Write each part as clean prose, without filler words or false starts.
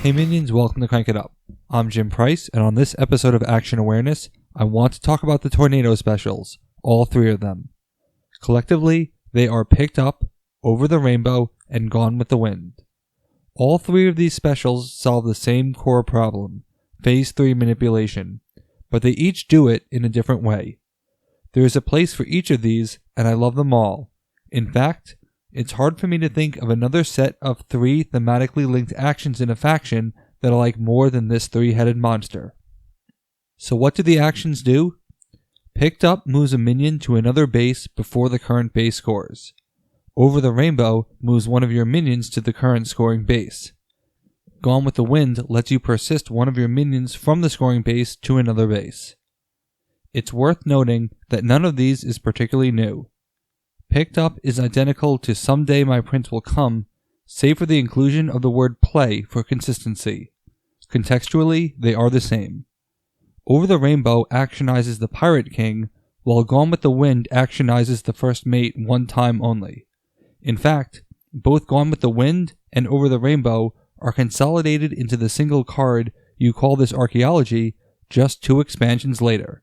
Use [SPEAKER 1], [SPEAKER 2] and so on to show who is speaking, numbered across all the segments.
[SPEAKER 1] Hey minions, welcome to Crank It Up. I'm Jim Price, and on this episode of Action Awareness, I want to talk about the tornado specials, all three of them. Collectively, they are Picked Up, Over the Rainbow, and Gone with the Wind. All three of these specials solve the same core problem, Phase 3 manipulation, but they each do it in a different way. There is a place for each of these, and I love them all. In fact, it's hard for me to think of another set of three thematically linked actions in a faction that I like more than this three-headed monster. So what do the actions do? Picked Up moves a minion to another base before the current base scores. Over the Rainbow moves one of your minions to the current scoring base. Gone with the Wind lets you persist one of your minions from the scoring base to another base. It's worth noting that none of these is particularly new. Picked Up is identical to Someday My Prince Will Come, save for the inclusion of the word play for consistency. Contextually, they are the same. Over the Rainbow actionizes the Pirate King, while Gone with the Wind actionizes the first mate one time only. In fact, both Gone with the Wind and Over the Rainbow are consolidated into the single card You Call This Archaeology just 2 expansions later,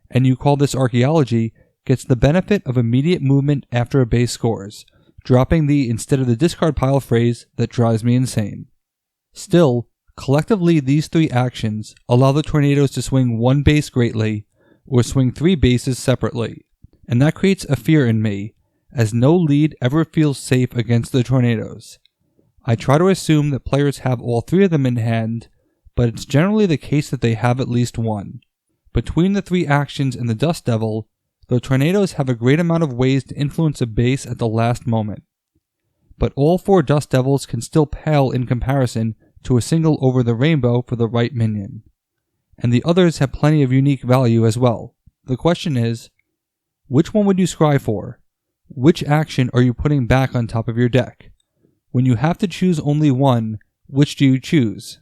[SPEAKER 1] and You Call This Archaeology gets the benefit of immediate movement after a base scores, dropping the instead of the discard pile phrase that drives me insane. Still, collectively these three actions allow the tornadoes to swing one base greatly, or swing 3 bases separately, and that creates a fear in me, as no lead ever feels safe against the tornadoes. I try to assume that players have all 3 of them in hand, but it's generally the case that they have at least one. Between the 3 actions and the Dust Devil, the tornadoes have a great amount of ways to influence a base at the last moment. But all 4 Dust Devils can still pale in comparison to a single Over the Rainbow for the right minion. And the others have plenty of unique value as well. The question is, which one would you scry for? Which action are you putting back on top of your deck? When you have to choose only one, which do you choose?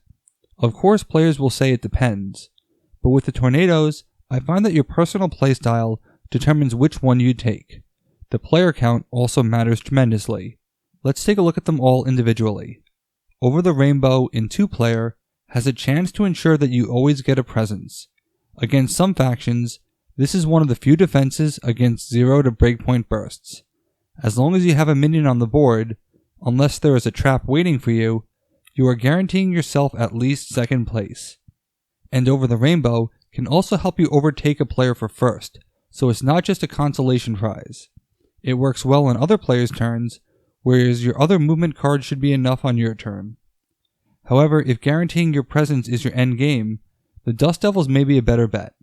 [SPEAKER 1] Of course players will say it depends, but with the tornadoes, I find that your personal playstyle determines which one you take. The player count also matters tremendously. Let's take a look at them all individually. Over the Rainbow in 2-player has a chance to ensure that you always get a presence. Against some factions, this is one of the few defenses against 0 to breakpoint bursts. As long as you have a minion on the board, unless there is a trap waiting for you, you are guaranteeing yourself at least 2nd place. And Over the Rainbow can also help you overtake a player for first, so it's not just a consolation prize. It works well on other players' turns, whereas your other movement card should be enough on your turn. However, if guaranteeing your presence is your end game, the Dust Devils may be a better bet.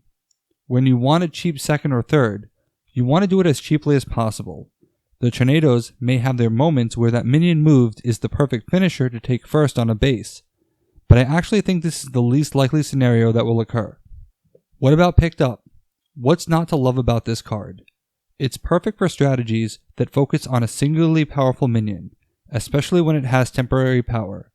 [SPEAKER 1] When you want a cheap 2nd or 3rd, you want to do it as cheaply as possible. The tornadoes may have their moments where that minion moved is the perfect finisher to take first on a base, but I actually think this is the least likely scenario that will occur. What about Picked Up? What's not to love about this card? It's perfect for strategies that focus on a singularly powerful minion, especially when it has temporary power.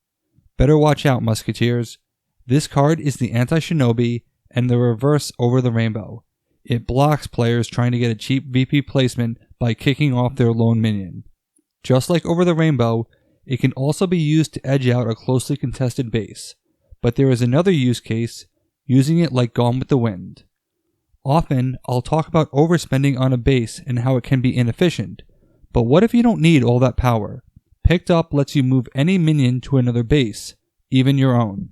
[SPEAKER 1] Better watch out, Musketeers. This card is the anti-Shinobi and the reverse Over the Rainbow. It blocks players trying to get a cheap VP placement by kicking off their lone minion. Just like Over the Rainbow, it can also be used to edge out a closely contested base, but there is another use case, using it like Gone with the Wind. Often, I'll talk about overspending on a base and how it can be inefficient, but what if you don't need all that power? Picked Up lets you move any minion to another base, even your own.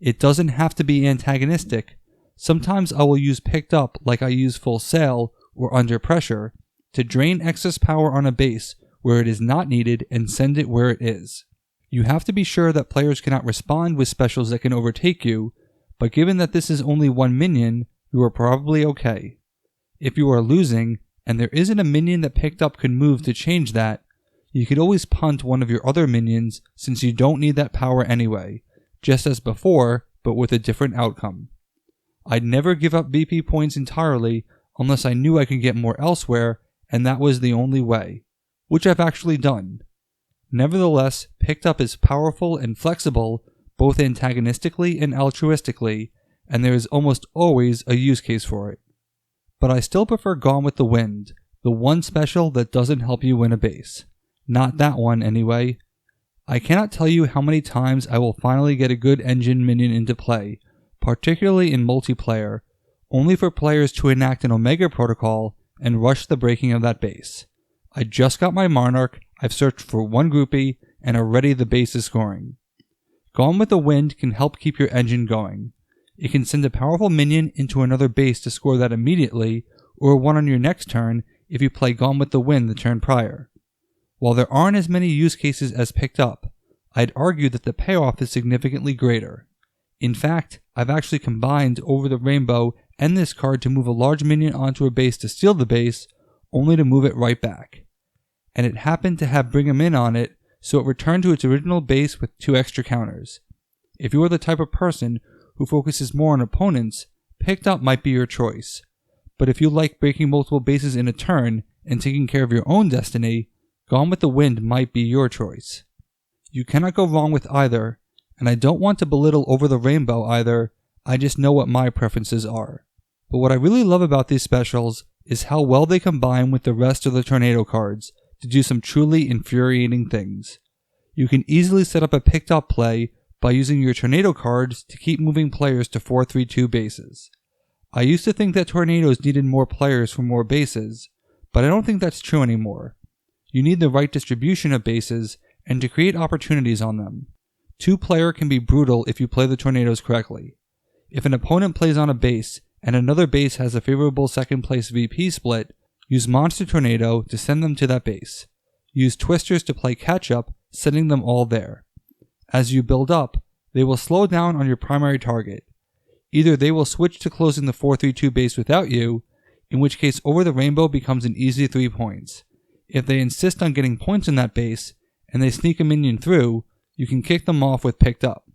[SPEAKER 1] It doesn't have to be antagonistic. Sometimes I will use Picked Up like I use Full Sail or Under Pressure to drain excess power on a base where it is not needed and send it where it is. You have to be sure that players cannot respond with specials that can overtake you, but given that this is only one minion, you are probably okay. If you are losing, and there isn't a minion that Picked Up can move to change that, you could always punt one of your other minions since you don't need that power anyway, just as before, but with a different outcome. I'd never give up VP points entirely unless I knew I could get more elsewhere, and that was the only way, which I've actually done. Nevertheless, Picked Up is powerful and flexible, both antagonistically and altruistically, and there is almost always a use case for it. But I still prefer Gone with the Wind, the one special that doesn't help you win a base. Not that one anyway. I cannot tell you how many times I will finally get a good engine minion into play, particularly in multiplayer, only for players to enact an Omega protocol and rush the breaking of that base. I just got my Monarch, I've searched for one groupie, and already the base is scoring. Gone with the Wind can help keep your engine going. It can send a powerful minion into another base to score that immediately, or one on your next turn if you play Gone with the Wind the turn prior. While there aren't as many use cases as picked up, I'd argue that the payoff is significantly greater. In fact, I've actually combined Over the Rainbow and this card to move a large minion onto a base to steal the base, only to move it right back. And it happened to have Bring 'em In on it, so it returned to its original base with 2 extra counters. If you are the type of person who focuses more on opponents, Picked Up might be your choice. But if you like breaking multiple bases in a turn and taking care of your own destiny, Gone with the Wind might be your choice. You cannot go wrong with either, and I don't want to belittle Over the Rainbow either, I just know what my preferences are. But what I really love about these specials is how well they combine with the rest of the Tornado cards to do some truly infuriating things. You can easily set up a picked up play by using your Tornado cards to keep moving players to 4-3-2 bases. I used to think that Tornadoes needed more players for more bases, but I don't think that's true anymore. You need the right distribution of bases and to create opportunities on them. 2-player can be brutal if you play the Tornadoes correctly. If an opponent plays on a base and another base has a favorable second place VP split, use Monster Tornado to send them to that base. Use Twisters to play catch up, sending them all there. As you build up, they will slow down on your primary target. Either they will switch to closing the 4-3-2 base without you, in which case Over the Rainbow becomes an easy 3 points. If they insist on getting points in that base, and they sneak a minion through, you can kick them off with Picked Up.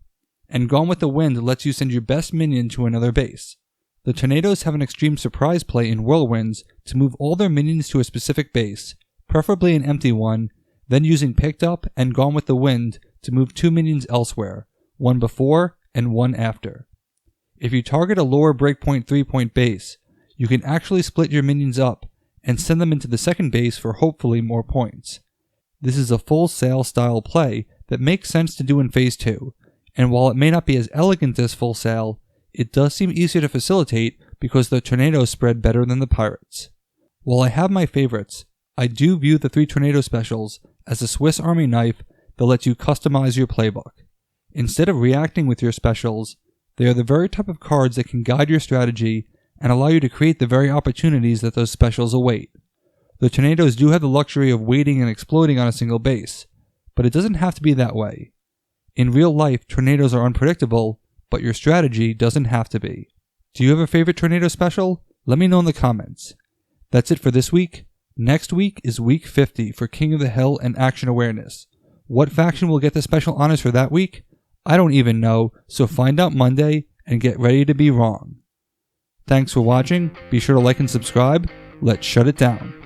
[SPEAKER 1] And Gone with the Wind lets you send your best minion to another base. The Tornadoes have an extreme surprise play in Whirlwinds to move all their minions to a specific base, preferably an empty one, then using Picked Up and Gone with the Wind to move 2 minions elsewhere, one before and one after. If you target a lower breakpoint 3-point base, you can actually split your minions up and send them into the second base for hopefully more points. This is a full sail style play that makes sense to do in Phase 2, and while it may not be as elegant as Full Sail, it does seem easier to facilitate because the Tornadoes spread better than the Pirates. While I have my favorites, I do view the 3 Tornado specials as a Swiss Army knife that lets you customize your playbook. Instead of reacting with your specials, they are the very type of cards that can guide your strategy and allow you to create the very opportunities that those specials await. The Tornadoes do have the luxury of waiting and exploding on a single base, but it doesn't have to be that way. In real life, Tornadoes are unpredictable, but your strategy doesn't have to be. Do you have a favorite Tornado special? Let me know in the comments. That's it for this week. Next week is week 50 for King of the Hill and Action Awareness. What faction will get the special honors for that week? I don't even know, so find out Monday and get ready to be wrong. Thanks for watching. Be sure to like and subscribe. Let's shut it down.